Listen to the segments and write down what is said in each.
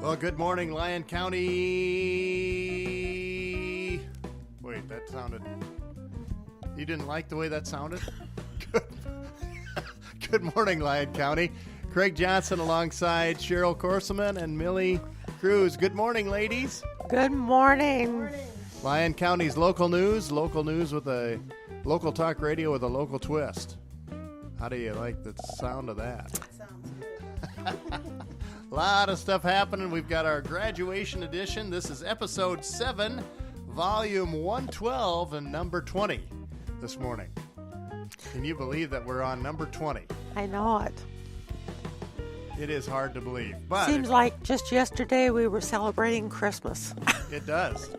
Well, good morning, Lyon County. Wait, that sounded... You didn't like the way that sounded? Good, good morning, Lyon County. Craig Johnson alongside Cheryl Corseman and Millie Cruz. Good morning, ladies. Good morning. Lyon County's local news with a local talk radio with a local twist. How do you like the sound of that? Sounds good. A lot of stuff happening. We've got our graduation edition. This is episode 7, volume 112 and number 20 this morning. Can you believe that we're on number 20? I know it. It is hard to believe. But Seems like just yesterday we were celebrating Christmas. it does.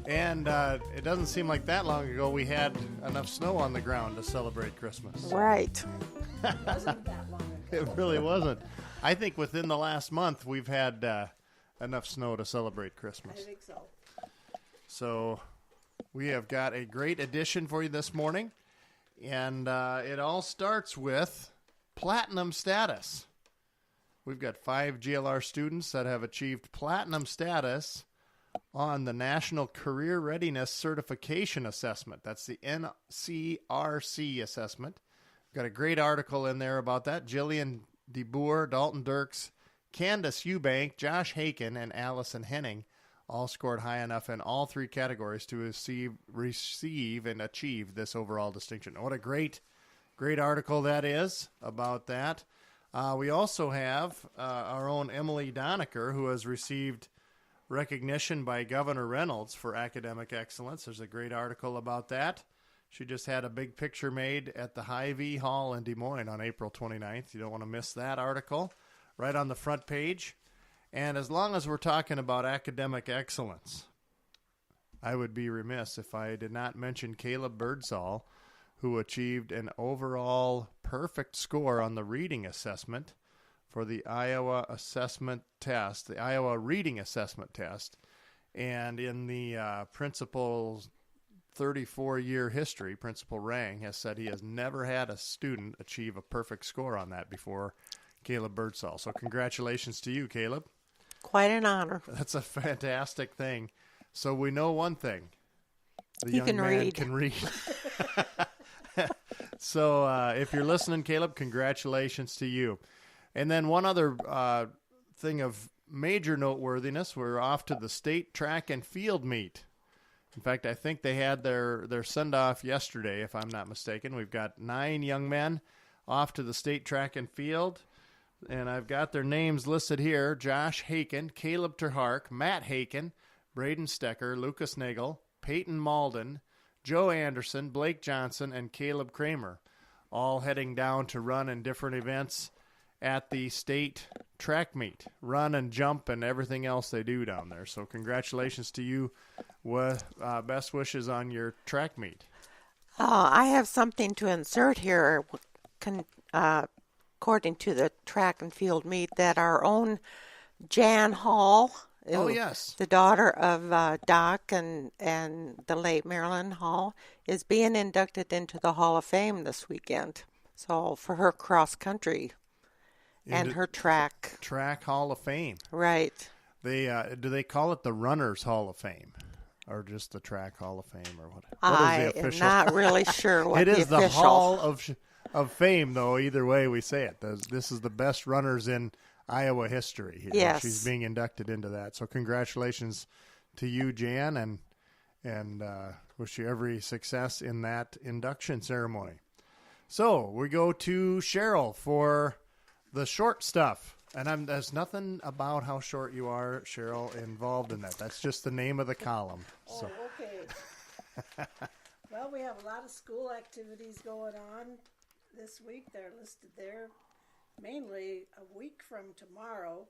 And it doesn't seem like that long ago we had enough snow on the ground to celebrate Christmas. Right. It wasn't that long ago. It really wasn't. I think within the last month we've had enough snow to celebrate Christmas. I think so. So we have got a great edition for you this morning. And it all starts with platinum status. We've got 5 GLR students that have achieved platinum status on the National Career Readiness Certification Assessment. That's the NCRC assessment. We've got a great article in there about that. Jillian DeBoer, Dalton Dirks, Candace Eubank, Josh Haken, and Allison Henning all scored high enough in all 3 categories to receive and achieve this overall distinction. What a great article that is about that. We also have our own Emily Donaker, who has received recognition by Governor Reynolds for academic excellence. There's a great article about that. She just had a big picture made at the Hy-Vee Hall in Des Moines on April 29th. You don't want to miss that article. Right on the front page. And as long as we're talking about academic excellence, I would be remiss if I did not mention Caleb Birdsall, who achieved an overall perfect score on the reading assessment for the Iowa assessment test, the Iowa reading assessment test. And in the principal's 34-year history, Principal Rang has said he has never had a student achieve a perfect score on that before, Caleb Birdsall. So congratulations to you, Caleb. Quite an honor. That's a fantastic thing. So we know one thing. The He young can man read. can read. So if you're listening, Caleb, congratulations to you. And then one other thing of major noteworthiness, we're off to the state track and field meet. In fact, I think they had their send-off yesterday, if I'm not mistaken. We've got 9 young men off to the state track and field, and I've got their names listed here. Josh Haken, Caleb Terhark, Matt Haken, Braden Stecker, Lucas Nagel, Peyton Malden, Joe Anderson, Blake Johnson, and Caleb Kramer, all heading down to run in different events at the state track meet, run and jump and everything else they do down there. So congratulations to you. Best wishes on your track meet. I have something to insert here. According to the track and field meet, that our own Jan Hall, Oh, yes. the daughter of Doc and the late Marilyn Hall, is being inducted into the Hall of Fame this weekend. So for her cross country and her track. Track Hall of Fame. Right. They do they call it the Runners Hall of Fame, or just the Track Hall of Fame, or what? I What is the am official? not really sure what It is the official. Hall of Fame, though. Either way we say it, this is the best runners in Iowa history. Here. Yes. She's being inducted into that. So congratulations to you, Jan, and wish you every success in that induction ceremony. So we go to Cheryl for the short stuff. And there's nothing about how short you are, Cheryl, involved in that. That's just the name of the column. So. Oh, okay. Well, we have a lot of school activities going on this week. They're listed there. Mainly a week from tomorrow,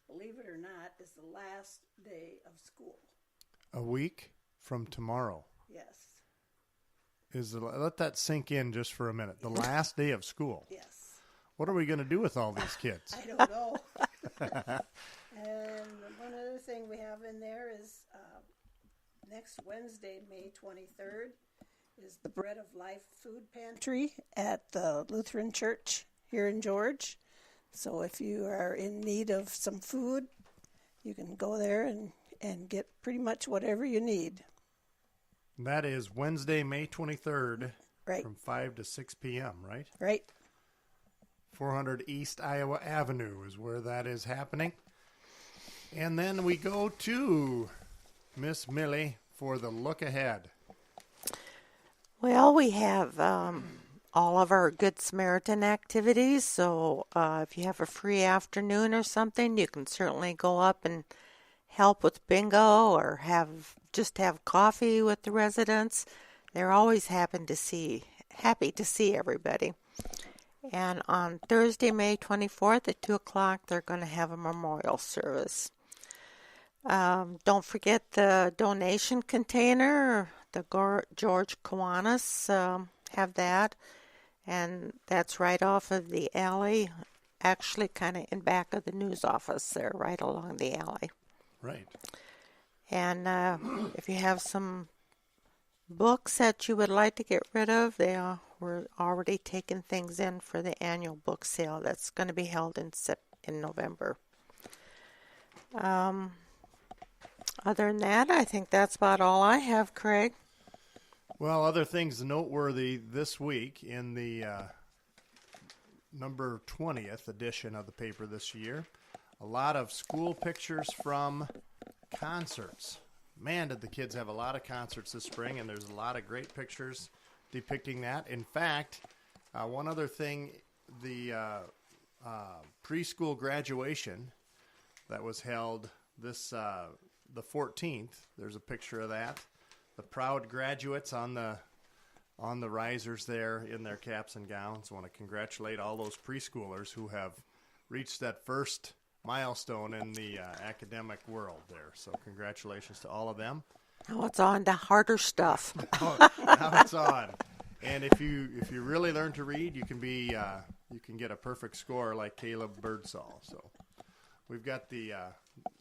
believe it or not, is the last day of school. A week from tomorrow. Yes. Let that sink in just for a minute. The last day of school. Yes. What are we going to do with all these kids? I don't know. And one other thing we have in there is next Wednesday, May 23rd, is the Bread of Life Food Pantry at the Lutheran Church here in George. So if you are in need of some food, you can go there and get pretty much whatever you need. That is Wednesday, May 23rd, Right. from 5 to 6 p.m., right? Right. 400 East Iowa Avenue is where that is happening. And then we go to Miss Millie for the look ahead. Well, we have all of our Good Samaritan activities, so if you have a free afternoon or something, you can certainly go up and help with bingo or have coffee with the residents. They're always happy to see everybody. And on Thursday, May 24th at 2 o'clock, they're going to have a memorial service. Don't forget the donation container. The George Kiwanis have that. And that's right off of the alley, actually kind of in back of the news office there, right along the alley. Right. And if you have some books that you would like to get rid of, we're already taking things in for the annual book sale that's going to be held in November. Other than that, I think that's about all I have, Craig. Well, other things noteworthy this week in the number 20th edition of the paper this year. A lot of school pictures from concerts. Man, did the kids have a lot of concerts this spring, and there's a lot of great pictures depicting that. In fact, one other thing, the preschool graduation that was held the 14th, there's a picture of that. The proud graduates on the risers there in their caps and gowns. I want to congratulate all those preschoolers who have reached that first milestone in the academic world there. So congratulations to all of them. Now it's on to harder stuff. Now it's on. And if you really learn to read, you can get a perfect score like Caleb Birdsall. So we've got the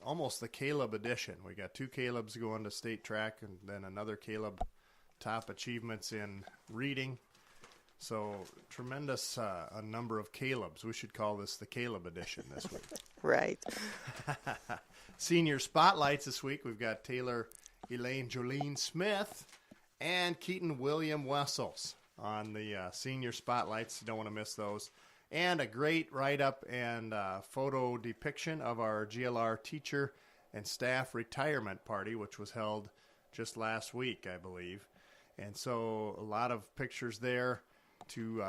almost the Caleb edition. We got 2 Calebs going to state track, and then another Caleb top achievements in reading. So tremendous a number of Calebs. We should call this the Caleb edition this week. Right. Senior spotlights this week. We've got Taylor Elaine Jolene Smith and Keaton William Wessels on the senior spotlights. You don't want to miss those. And a great write-up and photo depiction of our GLR teacher and staff retirement party, which was held just last week, I believe. And so a lot of pictures there to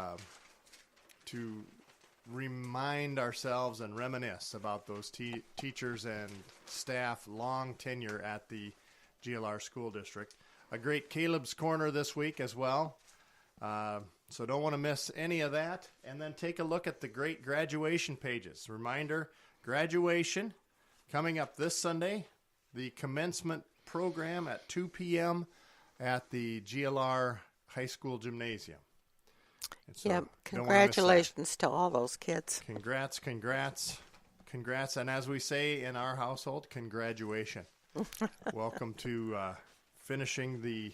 remind ourselves and reminisce about those teachers and staff long tenure at the GLR school district. A great Caleb's Corner this week as well. So don't want to miss any of that. And then take a look at the great graduation pages. Reminder, graduation coming up this Sunday. The commencement program at 2 p.m. at the GLR High School Gymnasium. So congratulations to all those kids. Congrats. And as we say in our household, congratulation. Welcome to finishing the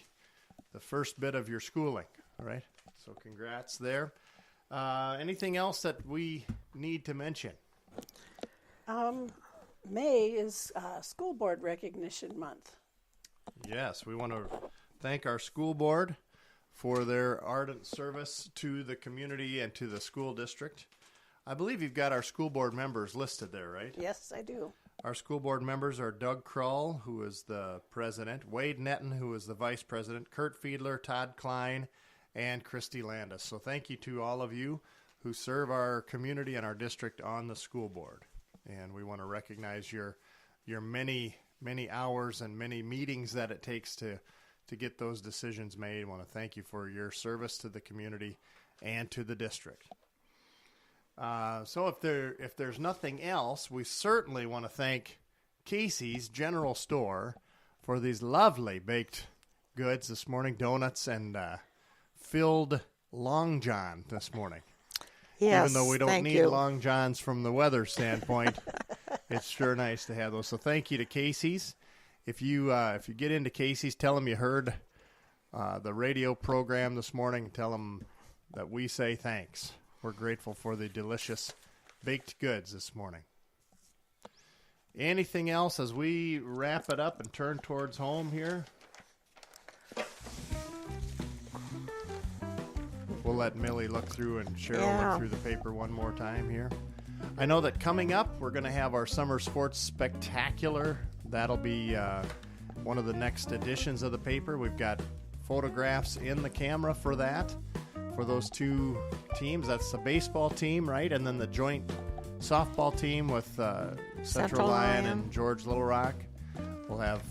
first bit of your schooling, all right? So congrats there. Anything else that we need to mention? May is School Board Recognition Month. Yes, we want to thank our school board for their ardent service to the community and to the school district. I believe you've got our school board members listed there, right? Yes, I do. Our school board members are Doug Krull, who is the president, Wade Netton, who is the vice president, Kurt Fiedler, Todd Klein, and Christy Landis. So thank you to all of you who serve our community and our district on the school board. And we want to recognize your many hours and many meetings that it takes to get those decisions made. I want to thank you for your service to the community and to the district. So if there's nothing else, we certainly want to thank Casey's General Store for these lovely baked goods this morning, donuts and filled Long John this morning. Yes, even though we don't thank need you. Long Johns from the weather standpoint, it's sure nice to have those. So thank you to Casey's. If you get into Casey's, tell them you heard the radio program this morning. Tell them that we say thanks. We're grateful for the delicious baked goods this morning. Anything else as we wrap it up and turn towards home here? We'll let Millie look through and Cheryl look through the paper one more time here. I know that coming up, we're going to have our Summer Sports Spectacular. That'll be one of the next editions of the paper. We've got photographs in the camera for that, for those two teams. That's the baseball team, right? And then the joint softball team with Central Lyon and George Little Rock. We'll have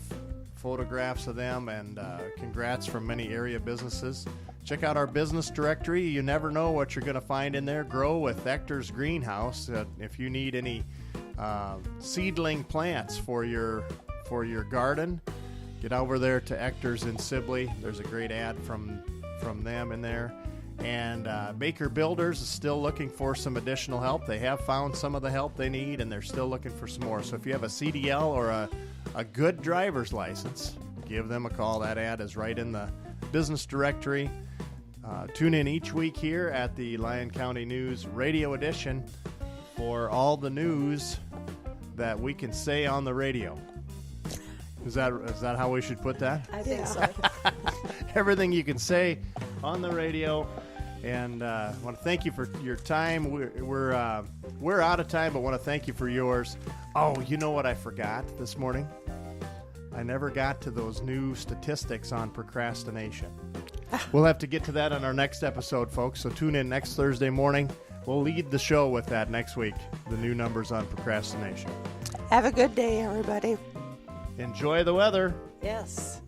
photographs of them, and congrats from many area businesses. Check out our business directory. You never know what you're going to find in there. Grow with Ector's Greenhouse. If you need any seedling plants for your garden, get over there to Ector's in Sibley. There's a great ad from them in there. And Baker Builders is still looking for some additional help. They have found some of the help they need, and they're still looking for some more. So if you have a CDL or a good driver's license, give them a call. That ad is right in the business directory. Tune in each week here at the Lyon County News Radio Edition for all the news that we can say on the radio. Is that how we should put that? I think so. Everything you can say on the radio. And I want to thank you for your time. We're out of time, but want to thank you for yours. Oh, you know what I forgot this morning? I never got to those new statistics on procrastination. We'll have to get to that on our next episode, folks. So tune in next Thursday morning. We'll lead the show with that next week, the new numbers on procrastination. Have a good day, everybody. Enjoy the weather. Yes.